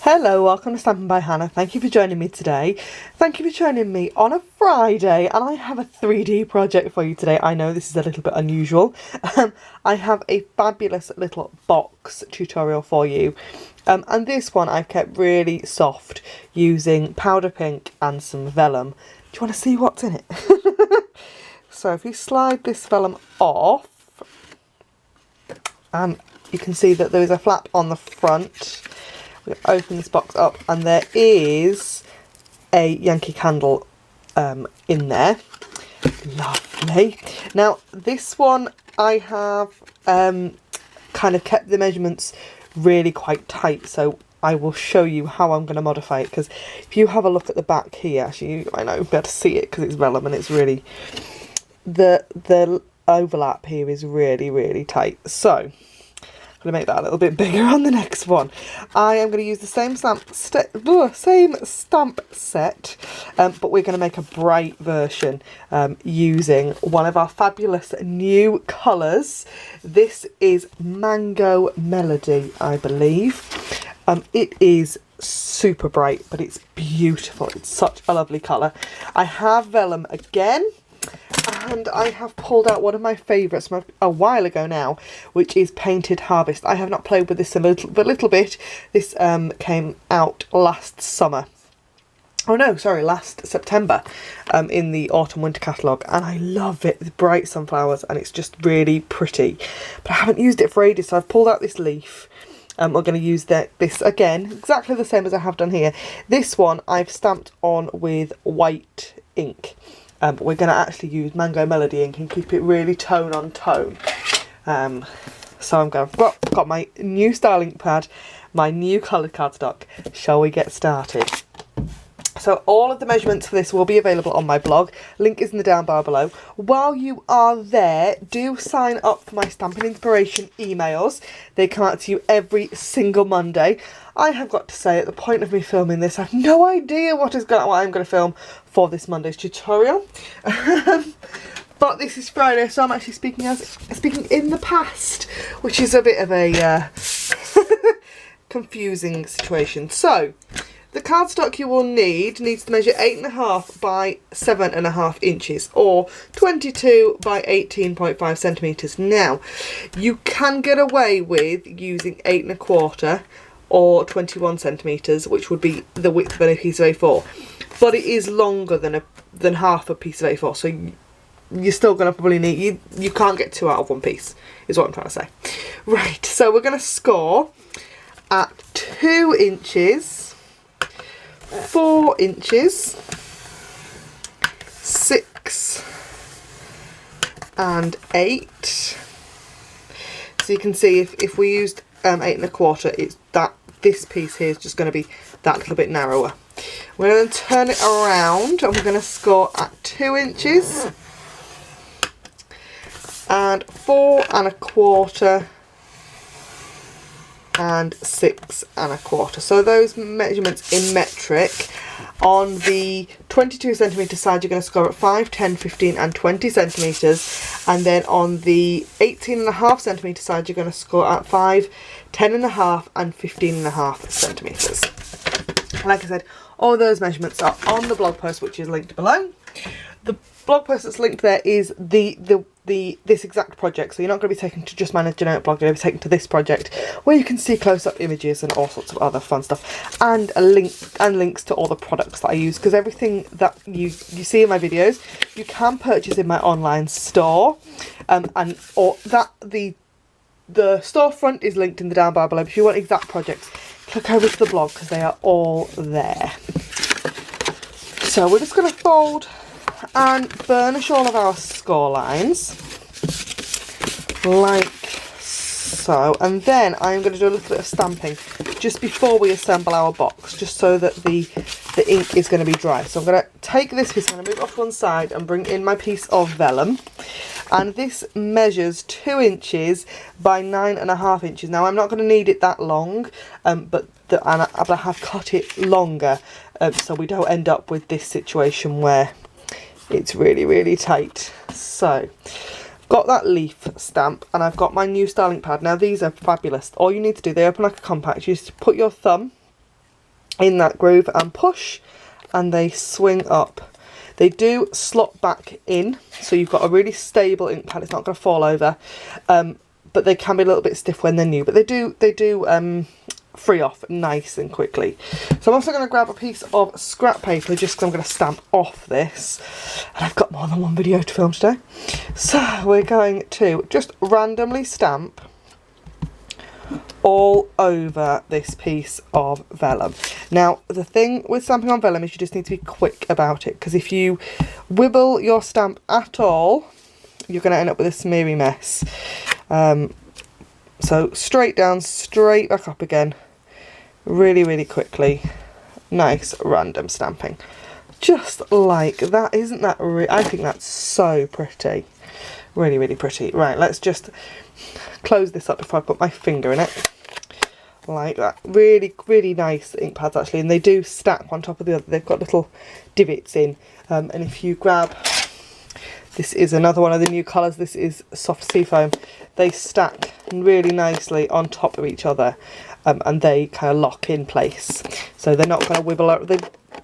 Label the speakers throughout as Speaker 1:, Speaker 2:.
Speaker 1: Hello, welcome to Stampin' by Hannah. Thank you for joining me today. Thank you for joining me on a Friday, and I have a 3D project for you today. I know this is a little bit unusual. I have a fabulous little box tutorial for you. And this one I've kept really soft using powder pink and some vellum. Do you want to see what's in it? So if you slide this vellum off, and you can see that there is a flap on the front. We'll open this box up and there is a Yankee Candle in there. Lovely. Now this one I have kind of kept the measurements really quite tight, so I will show you how I'm going to modify it, because if you have a look at the back here, actually I know you'll be able to see it because it's vellum and it's really, the overlap here is really tight. So I'm going to make that a little bit bigger on the next one. I am going to use the same stamp set, but we're going to make a bright version using one of our fabulous new colours. This is Mango Melody, I believe. It is super bright, but it's beautiful. It's such a lovely colour. I have vellum again. And I have pulled out one of my favourites from a while ago now, which is Painted Harvest. I have not played with this a little bit. This came out last summer. Oh no, sorry, last September in the Autumn Winter catalogue. And I love it. It's bright sunflowers and it's just really pretty. But I haven't used it for ages, so I've pulled out this leaf. We're going to use this again, exactly the same as I have done here. This one I've stamped on with white ink. But we're going to actually use Mango Melody ink and keep it really tone on tone. So I've got my new styling pad, my new coloured cardstock. Shall we get started? So all of the measurements for this will be available on my blog. Link is in the down bar below. While you are there, do sign up for my Stampin' Inspiration emails. They come out to you every single Monday. I have got to say, at the point of me filming this, I have no idea what I'm going to film for this Monday's tutorial. But this is Friday, so I'm actually speaking in the past, which is a bit of a confusing situation. So the cardstock you will needs to measure 8.5 by 7.5 inches, or 22 by 18.5 centimetres. Now, you can get away with using 8.25 or 21 centimetres, which would be the width of a piece of A4, but it is longer than half a piece of A4, so you're still going to probably need, you can't get two out of one piece, is what I'm trying to say. Right, so we're going to score at 2 inches, 4 inches, 6 and 8. So you can see if we used 8.25, it's that this piece here is just going to be that little bit narrower. We're going to turn it around and we're going to score at 2 inches and 4.25 and 6.25. So those measurements in metric. On the 22 centimetre side, you're going to score at 5, 10, 15 and 20 centimetres, and then on the 18.5 centimetre side, you're going to score at 5, 10.5 and 15.5 centimetres. Like I said, all those measurements are on the blog post, which is linked below. The blog post that's linked there is this exact project, so you're not going to be taken to just my generic blog, you're going to be taken to this project where you can see close-up images and all sorts of other fun stuff, and a link and links to all the products that I use, because everything that you see in my videos you can purchase in my online store, the storefront is linked in the down bar below. But if you want exact projects, click over to the blog because they are all there. So we're just going to fold and burnish all of our score lines like so, and then I'm going to do a little bit of stamping just before we assemble our box, just so that the ink is going to be dry. So I'm going to take this piece, I'm going to move it off to one side and bring in my piece of vellum, and this measures 2 inches by 9.5 inches. Now I'm not going to need it that long, but I have cut it longer so we don't end up with this situation where it's really tight. So I've got that leaf stamp and I've got my new styling pad. Now these are fabulous. All you need to do, they open like a compact. You just put your thumb in that groove and push, and they swing up. They do slot back in, so you've got a really stable ink pad. It's not going to fall over, but they can be a little bit stiff when they're new. But they do free off nice and quickly. So I'm also going to grab a piece of scrap paper just because I'm going to stamp off this, and I've got more than one video to film today. So we're going to just randomly stamp all over this piece of vellum. Now the thing with stamping on vellum is you just need to be quick about it, because if you wibble your stamp at all, you're going to end up with a smeary mess. So straight down, straight back up again, really quickly. Nice random stamping, just like that. Isn't that I think that's so pretty, really pretty. Right, let's just close this up before I put my finger in it, like that. Really nice ink pads actually, and they do stack one top of the other. They've got little divots in, and if you grab, this is another one of the new colours, this is soft seafoam. They stack really nicely on top of each other, and they kind of lock in place, so they're not going to wibble out.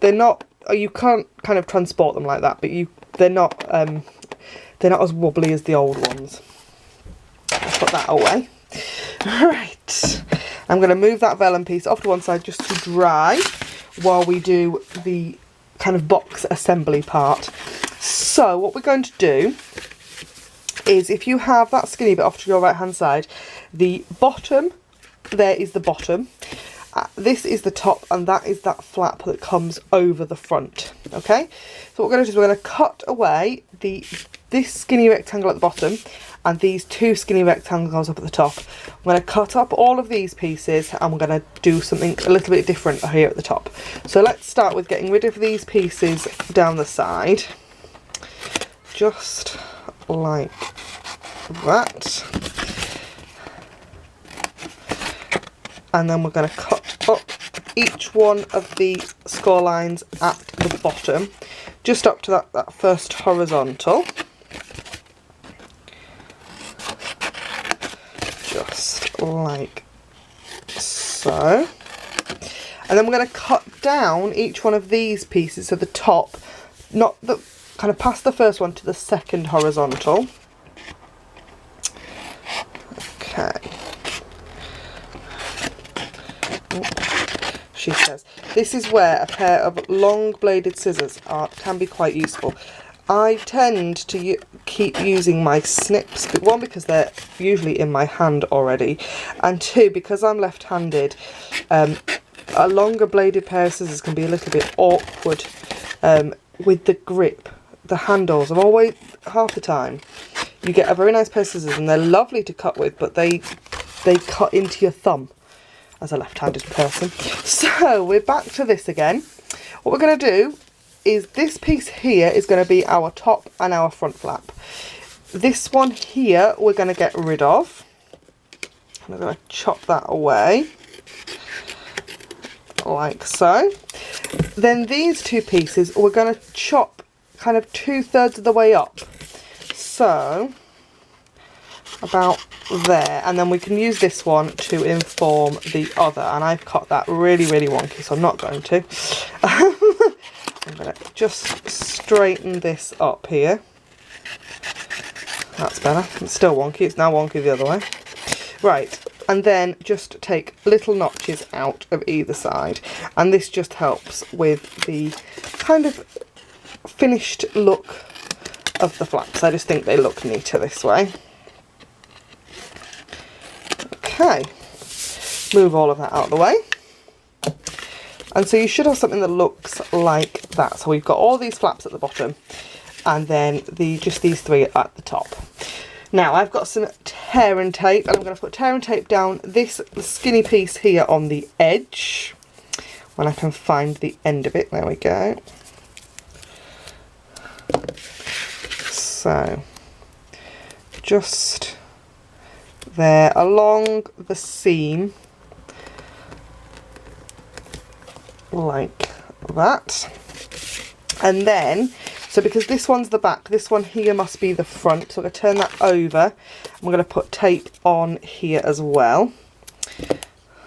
Speaker 1: They're not, you can't kind of transport them like that, but they're not as wobbly as the old ones. I'll put that away. Right, I'm going to move that vellum piece off to one side just to dry while we do the kind of box assembly part. So what we're going to do is, if you have that skinny bit off to your right hand side, the bottom there is the bottom, this is the top, and that is that flap that comes over the front. Okay, so what we're going to do is we're going to cut away this skinny rectangle at the bottom and these two skinny rectangles up at the top. I'm going to cut up all of these pieces, and we're going to do something a little bit different here at the top. So let's start with getting rid of these pieces down the side, just like that. And then we're going to cut up each one of the score lines at the bottom, just up to that first horizontal. Just like so. And then we're going to cut down each one of these pieces to the top, not the kind of past the first one, to the second horizontal. Okay. She says this is where a pair of long bladed scissors can be quite useful. I tend to keep using my snips, but one, because they're usually in my hand already, and two, because I'm left-handed, a longer bladed pair of scissors can be a little bit awkward with the grip. The handles are always, half the time, you get a very nice pair of scissors and they're lovely to cut with, but they cut into your thumb as a left-handed person. So we're back to this again. What we're going to do is, this piece here is going to be our top and our front flap. This one here we're going to get rid of. I'm going to chop that away, like so. Then these two pieces we're going to chop kind of 2/3 of the way up, so about there, and then we can use this one to inform the other, and I've cut that really wonky, so I'm not going to. I'm going to just straighten this up here. That's better. It's still wonky, it's now wonky the other way. Right, and then just take little notches out of either side, and this just helps with the kind of finished look of the flaps. I just think they look neater this way. Okay, move all of that out of the way. And so you should have something that looks like that. So we've got all these flaps at the bottom, and then just these three at the top. Now I've got some tear and tape, and I'm going to put tear and tape down this skinny piece here on the edge, when I can find the end of it. There we go. So just there along the seam, like that. And then, so because this one's the back, this one here must be the front, so I'm going to turn that over, and we're going to put tape on here as well.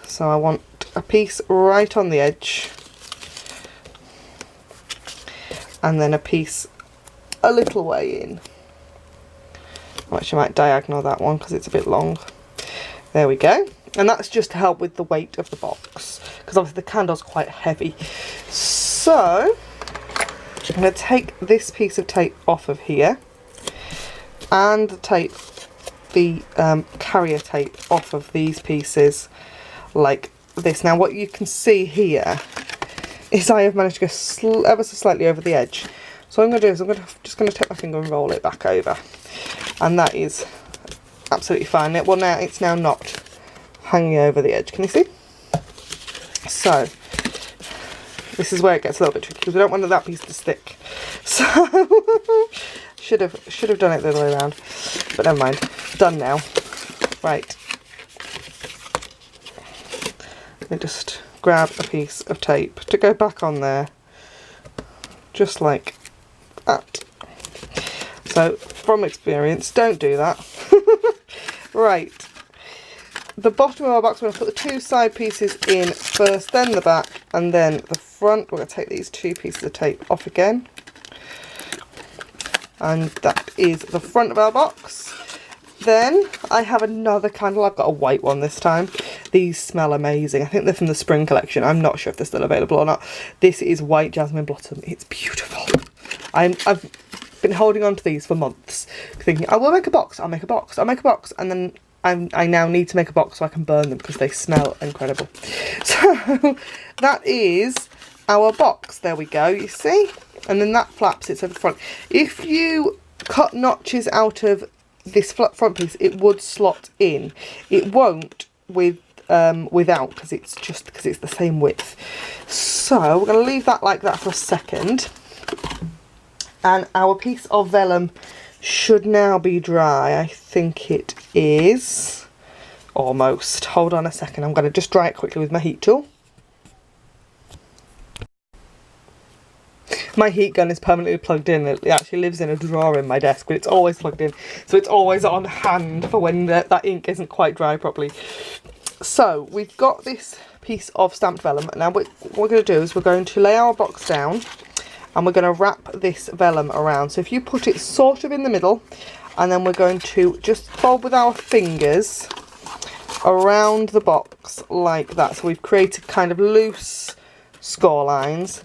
Speaker 1: So I want a piece right on the edge, and then a piece a little way in. I actually might diagonal that one because it's a bit long. There we go. And that's just to help with the weight of the box, because obviously the candle's quite heavy. So I'm going to take this piece of tape off of here and the carrier tape off of these pieces like this. Now what you can see here is I have managed to go ever so slightly over the edge. So what I'm going to do is I'm just going to take my finger and roll it back over, and that is absolutely fine. Well, now it's now not hanging over the edge. Can you see? So this is where it gets a little bit tricky because we don't want that piece to stick. So should have done it the other way around, but never mind. Done now. Right. Let me just grab a piece of tape to go back on there, just like that. So from experience, don't do that. Right. The bottom of our box, we're going to put the two side pieces in first, then the back, and then the front. We're going to take these two pieces of tape off again. And that is the front of our box. Then I have another candle. I've got a white one this time. These smell amazing. I think they're from the spring collection. I'm not sure if they're still available or not. This is White Jasmine Blossom. It's beautiful. I've been holding on to these for months, thinking I will make a box, I'll make a box, I'll make a box, and then I now need to make a box so I can burn them because they smell incredible. So that is our box. There we go, you see? And then that flap sits over the front. If you cut notches out of this front piece, it would slot in. It won't without, because it's the same width. So we're going to leave that like that for a second. And our piece of vellum should now be dry. I think it is almost. Hold on a second. I'm going to just dry it quickly with my heat tool. My heat gun is permanently plugged in. It actually lives in a drawer in my desk, but it's always plugged in. So it's always on hand for when that ink isn't quite dry properly. So we've got this piece of stamped vellum. Now what we're going to do is we're going to lay our box down, and we're going to wrap this vellum around. So if you put it sort of in the middle, and then we're going to just fold with our fingers around the box like that. So we've created kind of loose score lines.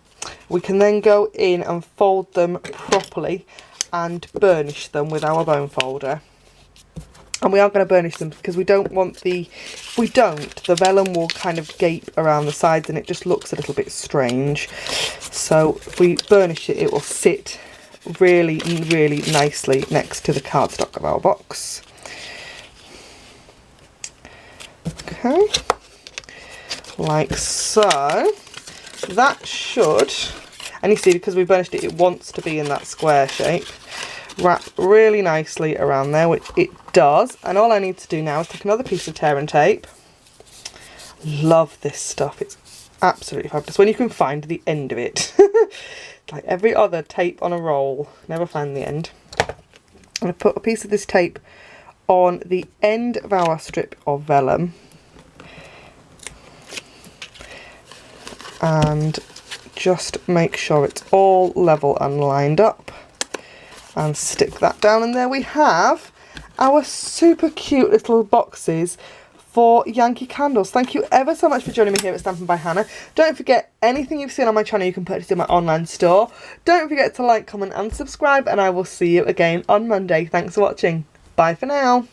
Speaker 1: We can then go in and fold them properly and burnish them with our bone folder. And we are going to burnish them because we don't want if we don't, the vellum will kind of gape around the sides and it just looks a little bit strange. So if we burnish it, it will sit really, really nicely next to the cardstock of our box. Okay, like so. That should, and you see, because we burnished it, it wants to be in that square shape. Wrap really nicely around there, which it does. And all I need to do now is take another piece of tear and tape. Love this stuff. It's absolutely fabulous when you can find the end of it. Like every other tape on a roll, never find the end. I'm going to put a piece of this tape on the end of our strip of vellum. And just make sure it's all level and lined up, and stick that down, and there we have our super cute little boxes for Yankee Candles. Thank you ever so much for joining me here at Stampin' by Hannah. Don't forget, anything you've seen on my channel you can purchase in my online store. Don't forget to like, comment and subscribe, and I will see you again on Monday. Thanks for watching. Bye for now.